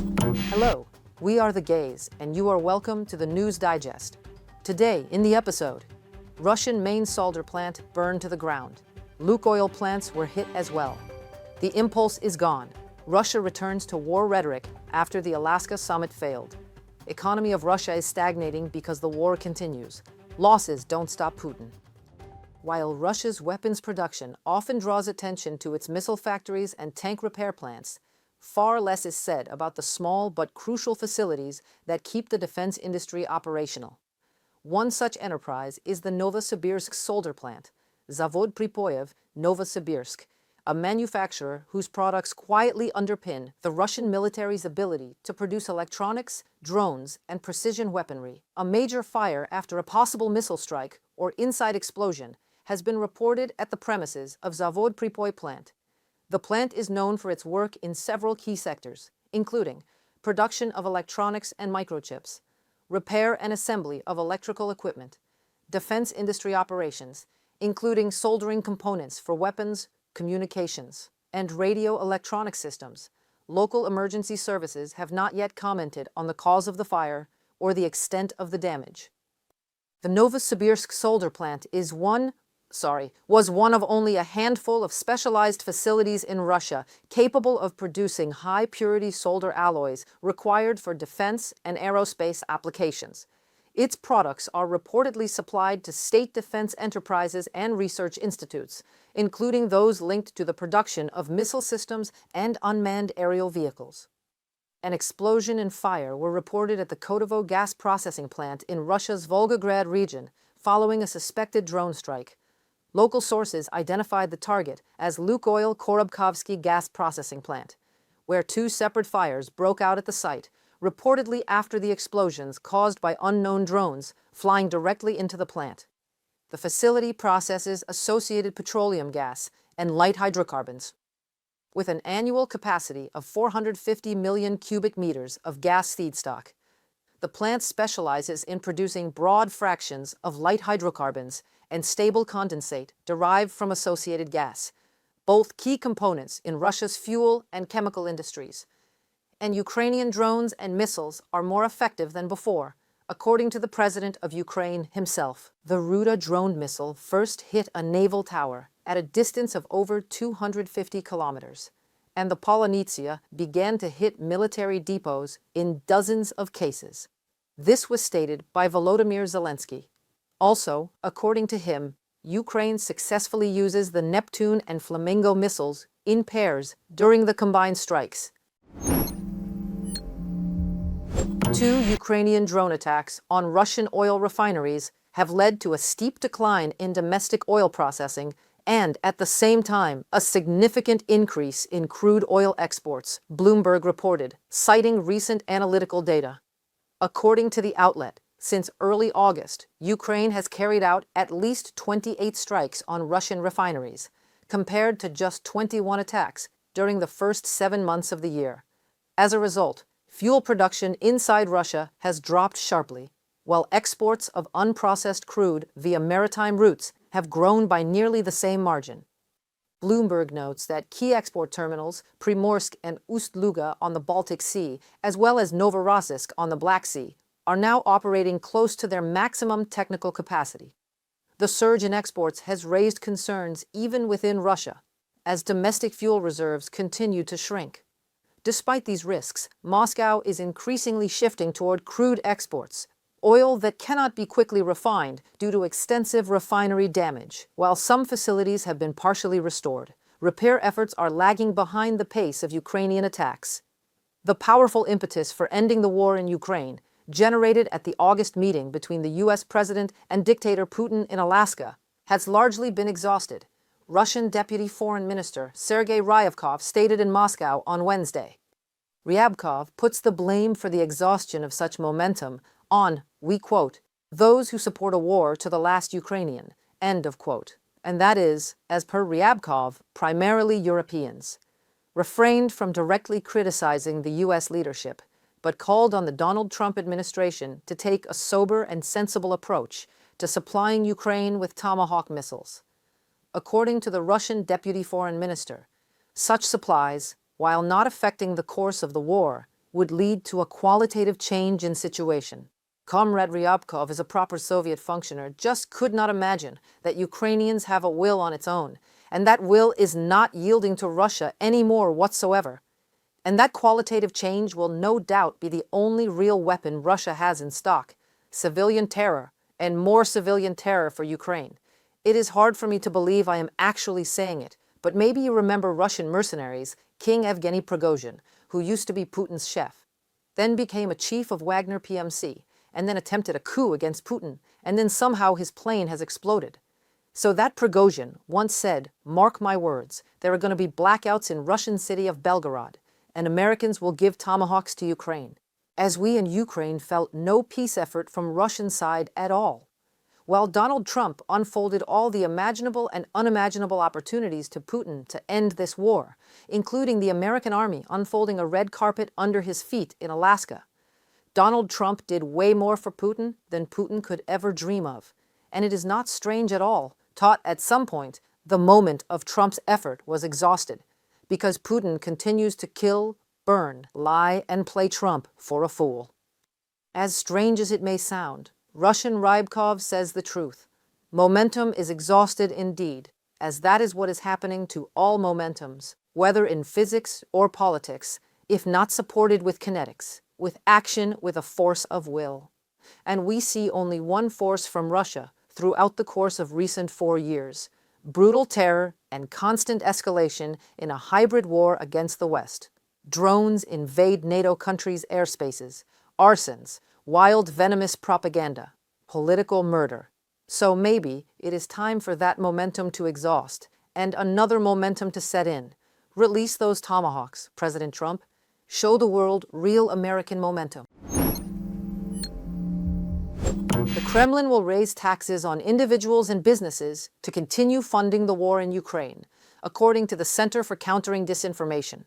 Hello, we are the Gays, and you are welcome to the News Digest. Today, in the episode, Russian main solder plant burned to the ground. Lukoil plants were hit as well. The impulse is gone. Russia returns to war rhetoric after the Alaska summit failed. Economy of Russia is stagnating because the war continues. Losses don't stop Putin. While Russia's weapons production often draws attention to its missile factories and tank repair plants, far less is said about the small but crucial facilities that keep the defense industry operational. One such enterprise is the Novosibirsk solder plant, Zavod Pripoyev, Novosibirsk, a manufacturer whose products quietly underpin the Russian military's ability to produce electronics, drones, and precision weaponry. A major fire after a possible missile strike or inside explosion has been reported at the premises of Zavod Pripoy plant. The plant is known for its work in several key sectors, including production of electronics and microchips, repair and assembly of electrical equipment, defense industry operations, including soldering components for weapons, communications, and radio electronic systems. Local emergency services have not yet commented on the cause of the fire or the extent of the damage. The Novosibirsk solder plant was one of only a handful of specialized facilities in Russia capable of producing high-purity solder alloys required for defense and aerospace applications. Its products are reportedly supplied to state defense enterprises and research institutes, including those linked to the production of missile systems and unmanned aerial vehicles. An explosion and fire were reported at the Kotovo gas processing plant in Russia's Volgograd region following a suspected drone strike. Local sources identified the target as Lukoil Korobkovsky gas processing plant, where two separate fires broke out at the site, reportedly after the explosions caused by unknown drones flying directly into the plant. The facility processes associated petroleum gas and light hydrocarbons. With an annual capacity of 450 million cubic meters of gas feedstock, the plant specializes in producing broad fractions of light hydrocarbons and stable condensate derived from associated gas, both key components in Russia's fuel and chemical industries. And Ukrainian drones and missiles are more effective than before, according to the president of Ukraine himself. The Ruda drone missile first hit a naval tower at a distance of over 250 kilometers, and the Polonezia began to hit military depots in dozens of cases. This was stated by Volodymyr Zelensky. Also, according to him, Ukraine successfully uses the Neptune and Flamingo missiles in pairs during the combined strikes. 2 Ukrainian drone attacks on Russian oil refineries have led to a steep decline in domestic oil processing and, at the same time, a significant increase in crude oil exports, Bloomberg reported, citing recent analytical data. According to the outlet, since early August, Ukraine has carried out at least 28 strikes on Russian refineries, compared to just 21 attacks during the first 7 months of the year. As a result, fuel production inside Russia has dropped sharply, while exports of unprocessed crude via maritime routes have grown by nearly the same margin. Bloomberg notes that key export terminals, Primorsk and Ust-Luga on the Baltic Sea, as well as Novosibirsk on the Black Sea, are now operating close to their maximum technical capacity. The surge in exports has raised concerns even within Russia, as domestic fuel reserves continue to shrink. Despite these risks, Moscow is increasingly shifting toward crude exports, oil that cannot be quickly refined due to extensive refinery damage. While some facilities have been partially restored, repair efforts are lagging behind the pace of Ukrainian attacks. The powerful impetus for ending the war in Ukraine, generated at the August meeting between the U.S. President and dictator Putin in Alaska, has largely been exhausted, Russian Deputy Foreign Minister Sergei Ryabkov stated in Moscow on Wednesday. Ryabkov puts the blame for the exhaustion of such momentum on, we quote, those who support a war to the last Ukrainian, end of quote. And that is, as per Ryabkov, primarily Europeans. Refrained from directly criticizing the U.S. leadership, but called on the Donald Trump administration to take a sober and sensible approach to supplying Ukraine with Tomahawk missiles. According to the Russian Deputy Foreign Minister, such supplies, while not affecting the course of the war, would lead to a qualitative change in situation. Comrade Ryabkov is a proper Soviet functionary, just could not imagine that Ukrainians have a will on its own, and that will is not yielding to Russia any more whatsoever. And that qualitative change will no doubt be the only real weapon Russia has in stock: civilian terror, and more civilian terror for Ukraine. It is hard for me to believe I am actually saying it, but maybe you remember Russian mercenaries, King Evgeny Prigozhin, who used to be Putin's chef, then became a chief of Wagner PMC, and then attempted a coup against Putin, and then somehow his plane has exploded. So that Prigozhin once said, "Mark my words, there are going to be blackouts in Russian city of Belgorod, and Americans will give tomahawks to Ukraine," as we in Ukraine felt no peace effort from Russian side at all. While Donald Trump unfolded all the imaginable and unimaginable opportunities to Putin to end this war, including the American army unfolding a red carpet under his feet in Alaska, Donald Trump did way more for Putin than Putin could ever dream of. And it is not strange at all, taught at some point, the moment of Trump's effort was exhausted, because Putin continues to kill, burn, lie, and play Trump for a fool. As strange as it may sound, Russian Rybkov says the truth. Momentum is exhausted indeed, as that is what is happening to all momentums, whether in physics or politics, if not supported with kinetics, with action, with a force of will. And we see only one force from Russia throughout the course of recent 4 years: brutal terror and constant escalation in a hybrid war against the West. Drones invade NATO countries' airspaces, arsons, wild venomous propaganda, political murder. So maybe it is time for that momentum to exhaust and another momentum to set in. Release those tomahawks, President Trump. Show the world real American momentum. The Kremlin will raise taxes on individuals and businesses to continue funding the war in Ukraine, according to the Center for Countering Disinformation.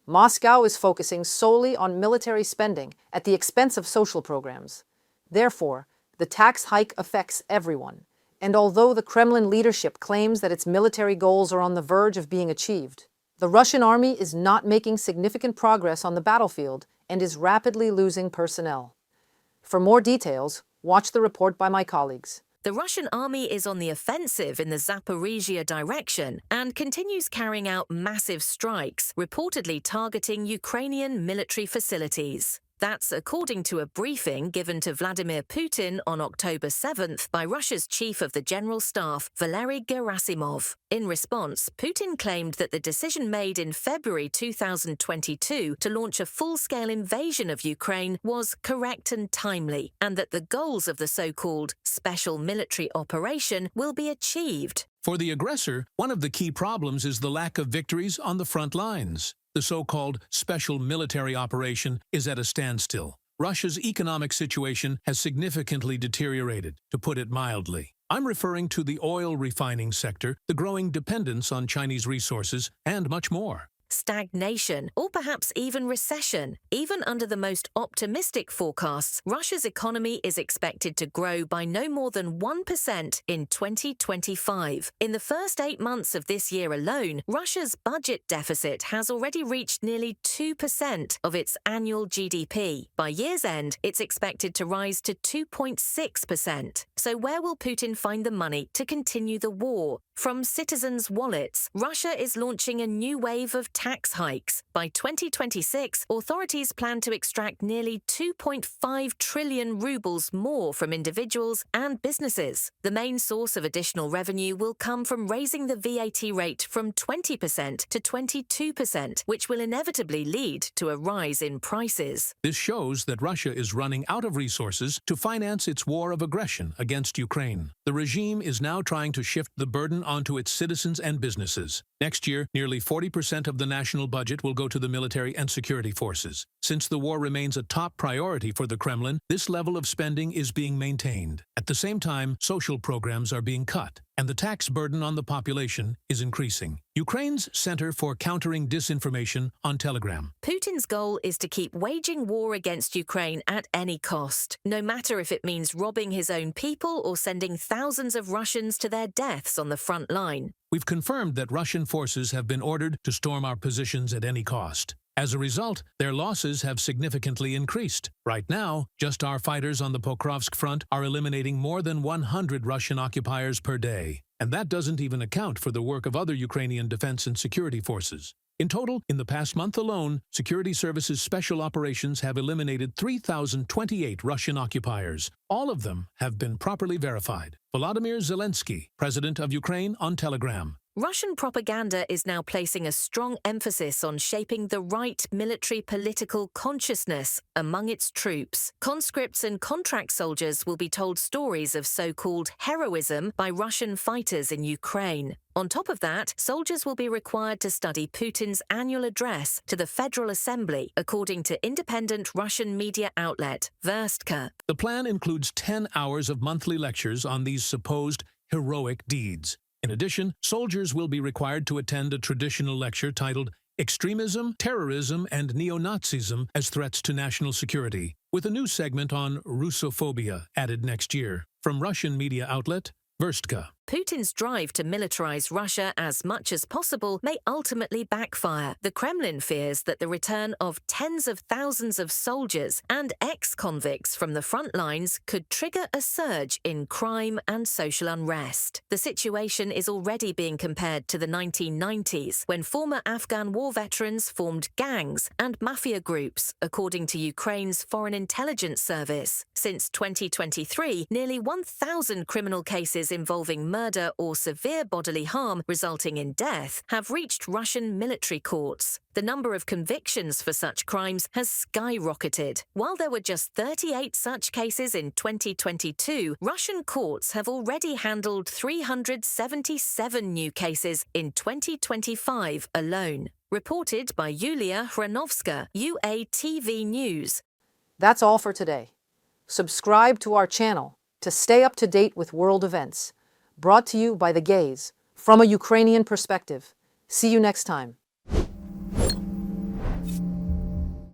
Moscow is focusing solely on military spending at the expense of social programs. Therefore, the tax hike affects everyone. And although the Kremlin leadership claims that its military goals are on the verge of being achieved, the Russian army is not making significant progress on the battlefield and is rapidly losing personnel. For more details, watch the report by my colleagues. The Russian army is on the offensive in the Zaporizhia direction and continues carrying out massive strikes, reportedly targeting Ukrainian military facilities. That's according to a briefing given to Vladimir Putin on October 7th by Russia's chief of the General Staff, Valery Gerasimov. In response, Putin claimed that the decision made in February 2022 to launch a full-scale invasion of Ukraine was correct and timely, and that the goals of the so-called special military operation will be achieved. For the aggressor, one of the key problems is the lack of victories on the front lines. The so-called special military operation is at a standstill. Russia's economic situation has significantly deteriorated, to put it mildly. I'm referring to the oil refining sector, the growing dependence on Chinese resources, and much more. Stagnation, or perhaps even recession. Even under the most optimistic forecasts, Russia's economy is expected to grow by no more than 1% in 2025. In the first 8 months of this year alone, Russia's budget deficit has already reached nearly 2% of its annual GDP. By year's end, it's expected to rise to 2.6%. So where will Putin find the money to continue the war? From citizens' wallets, Russia is launching a new wave of tax hikes. By 2026, authorities plan to extract nearly 2.5 trillion rubles more from individuals and businesses. The main source of additional revenue will come from raising the VAT rate from 20% to 22%, which will inevitably lead to a rise in prices. This shows that Russia is running out of resources to finance its war of aggression against Ukraine. The regime is now trying to shift the burden onto its citizens and businesses. Next year, nearly 40% of the national budget will go to the military and security forces. Since the war remains a top priority for the Kremlin, this level of spending is being maintained. At the same time, social programs are being cut, and the tax burden on the population is increasing. Ukraine's Center for Countering Disinformation on Telegram. Putin's goal is to keep waging war against Ukraine at any cost, no matter if it means robbing his own people or sending thousands of Russians to their deaths on the front line. We've confirmed that Russian forces have been ordered to storm our positions at any cost. As a result, their losses have significantly increased. Right now, just our fighters on the Pokrovsk front are eliminating more than 100 Russian occupiers per day. And that doesn't even account for the work of other Ukrainian defense and security forces. In total, in the past month alone, Security Services Special Operations have eliminated 3,028 Russian occupiers. All of them have been properly verified. Volodymyr Zelensky, President of Ukraine, on Telegram. Russian propaganda is now placing a strong emphasis on shaping the right military political consciousness among its troops. Conscripts and contract soldiers will be told stories of so-called heroism by Russian fighters in Ukraine. On top of that, soldiers will be required to study Putin's annual address to the Federal Assembly, according to independent Russian media outlet Verstka. The plan includes 10 hours of monthly lectures on these supposed heroic deeds. In addition, soldiers will be required to attend a traditional lecture titled Extremism, Terrorism, and Neo-Nazism as Threats to National Security, with a new segment on Russophobia added next year. From Russian media outlet Verstka. Putin's drive to militarize Russia as much as possible may ultimately backfire. The Kremlin fears that the return of tens of thousands of soldiers and ex-convicts from the front lines could trigger a surge in crime and social unrest. The situation is already being compared to the 1990s, when former Afghan war veterans formed gangs and mafia groups, according to Ukraine's Foreign Intelligence Service. Since 2023, nearly 1,000 criminal cases involving murder or severe bodily harm resulting in death have reached Russian military courts. The number of convictions for such crimes has skyrocketed. While there were just 38 such cases in 2022, Russian courts have already handled 377 new cases in 2025 alone. Reported by Yulia Hranovska, UATV News. That's all for today. Subscribe to our channel to stay up to date with world events. Brought to you by The Gaze, from a Ukrainian perspective. See you next time.